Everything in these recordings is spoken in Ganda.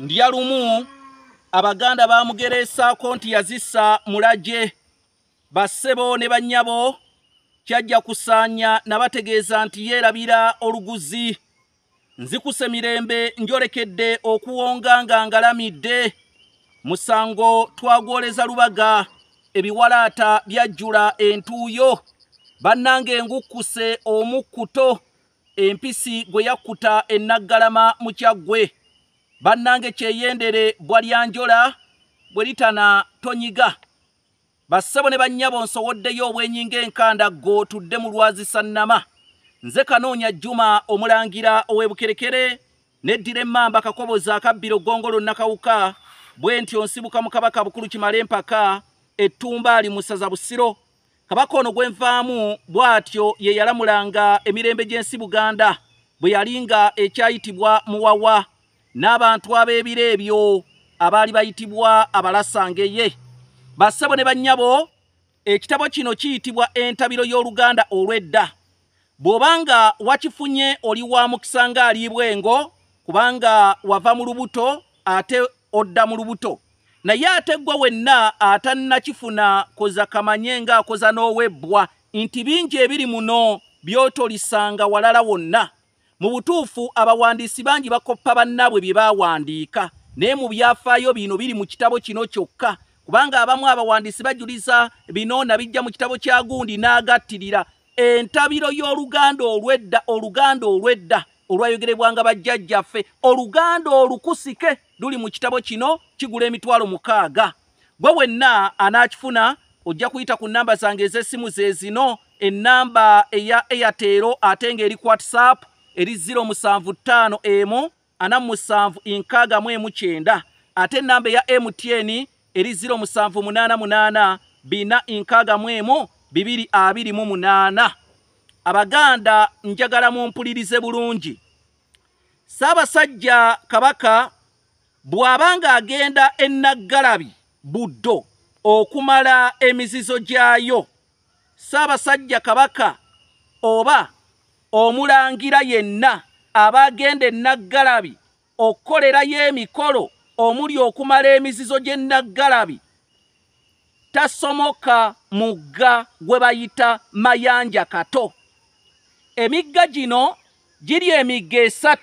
ndya lumu Abaganda bamugeresaako nti yazissa mulagye bassebo ne bannyabo kyajja kusaanya nabategeeza nti yeerabira oluguzi nzikuse mirembe njolekedde okuwonga nga ngalamidde musango twagwoleza lubaga ebiwalaata byajjula entuuyo bannange engukkuse omukkuto empisi gwe yakkuta ennaggalama mu kyaggwe bannange kyeyendere bwalyanjola bwe litana tonyiga bassebo ne bannyabo nsowoddeyo obwenyinga enkandaggo tudde mu lwazi sannama nze Kanoonya Juma omulangira ow'ebukerekere neddira emmamba kakoboza akabbiro ggongolo nakawuka bwe ntyo nsibuka mu kabaka bukulu kimale empaka ettumba ali mu ssaza Busiro kabaka ono gwe nvaamu bw'atyo ye yalamulanga emirembe gy'ensi Buganda bwe yalinga ekyayitibwa Muwawa n'abantu ab'ebiro ebyo abaali bayitibwa abalasangeye bassebo ne bannyabo ekitabo kino kiyitibwa entabiro y'Oluganda olw'edda bw'obanga wakifunye oli wa mukisa ng'aliibwengo kubanga wava mu lubuto ate odda mu lubuto naye ate gwe wenna atannakifuna koza kamanye ng'akoza n'owebbwa nti bingi ebiri muno by'otolisanga walala wonna mu butuufu abawandiisi bangi bakoppa bannaabwe bye baawandiika naye mu byafaayo bino biri mu kitabo kino kyokka kubanga abamu abawandiisi bajuliza bino nabijja mu kitabo kya gundi n'agattirira entabiro y'Oluganda olw'edda olwayogerebwanga bajjajjaffe oluganda olukusike luli mu kitabo kino kigula emitwalo 6 gwe wenna anaakifuna ojja kuyita ku nnamba zange ez'essimu ze zino ennamba eya Airtel ate ng'eri WhatsApp eri 075 47 ate ennamba eya MTN eri 0788 261 Abaganda njagala mumpulirize bulungi Ssaabasajja Kabaka bw'abanga agenda ennaggalabi Buddo okumala emizizo gyayo Ssaabasajja Kabaka oba omulangira yenna abagenda ennaggalabi okukolerayo emikolo omuli okumala emizizo gy'ennaggalabi tasomoka mugga gwe bayita Mayanja Kato emigga gino giri emigga 3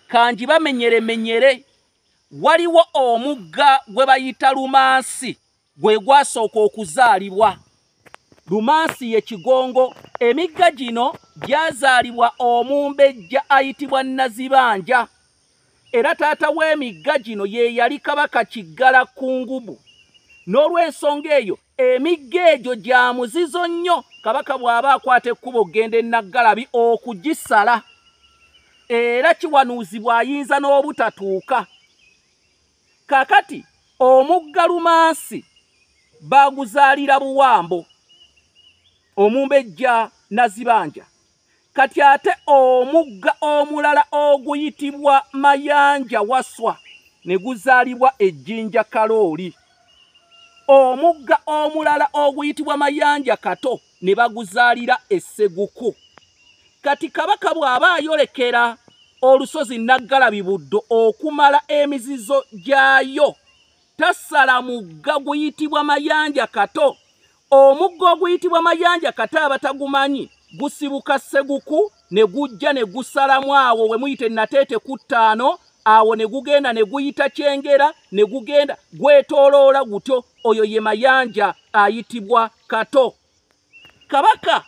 kanji bamenyere waliwo omugga gwe bayita Lumansi gwe gwasooka okuzaalibwa Lumansi ye Kigongo emigga gino gyazaalibwa omumbejja ayitibwa Nazibanja era taata w'emigga gino ye yali Kabaka Kiggala Kungubu n'olw'ensonga eyo emigga egyo gya muzizo nnyo Kabaka bw'aba akwata ekkubo genda ennaggalabi okugisala era kiwanuuzibwa ayinza n'obutatuuka kakati omugga Lumansi baguzaalira Buwambo omumbejja Nazibanja kati ate omugga omulala oguyitibwa Mayanja Waswa ne guzaalibwa Ejjinja Kalooli omugga omulala oguyitibwa Mayanja Kato ne baguzaalira Esseguku kati Kabaka bw'aba ayolekera olusozi Naggalabi Buddo okumala emizizo gyayo tasala mugga guyitibwa Mayanja Kato omugga oguyitibwa Mayanja Kato abatagumanyi gusibuka Sseguku ne gujja ne gusalamu awo we muyite Nateete ku 5 awo ne gugenda ne guyita Kyengera ne gugenda gwetooloola gutyo oyo ye Mayanja ayitibwa Kato Kabaka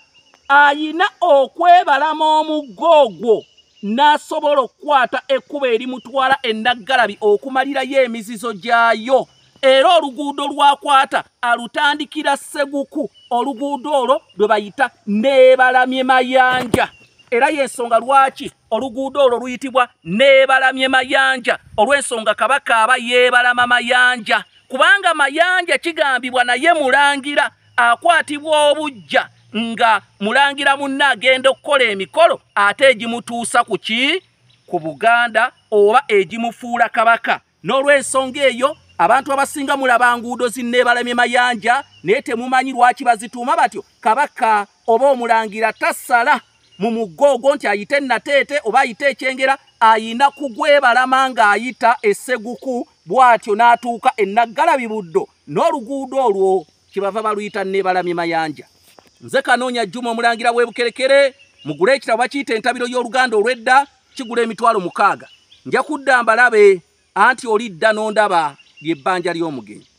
ayina okwebalama omugga ogwo n'asobola okukwata ekkubo erimutwala ennaggalabi okumalirayo emizizo gyayo era oluguudo lwakwata alutandikira Sseguku oluguudo olwo lwe bayita Neebalamye Mayanja era y'ensonga lwaki oluguudo olwo luyitibwa Neebalamye Mayanja olw'ensonga Kabaka aba yeebalama Mayanja kubanga Mayanja kigambibwa naye mulangira akwatibwa obujja nga mulangira munna agenda okukola emikolo ate egimutuusa ku ki ku Buganda oba egimufuula Kabaka n'olw'ensonga eyo abantu abasinga mulaba nguudo zinneebalamye Mayanja naye temumanyi lwaki bazituuma batyo Kabaka oba omulangira tasala mu mugga ogwo nti ayite Nateete oba ayite Ekyengera ayina kugwebalama ng'ayita Esseguku bw'atyo n'atuuka e Nnaggalabi-Buddo n'oluguudo olwo kyebava baluyita Neebalamye Mayanja. Nze Kanoonya Juma omulangira w'e Bukerekere, mugule ekitabo bakiyita Entabiro y'Oluganda olw'edda, kigula emitwalo 6. Nja kudda mbalabe anti olidda n'ondaba ly'ebbanja ly'omugenzi.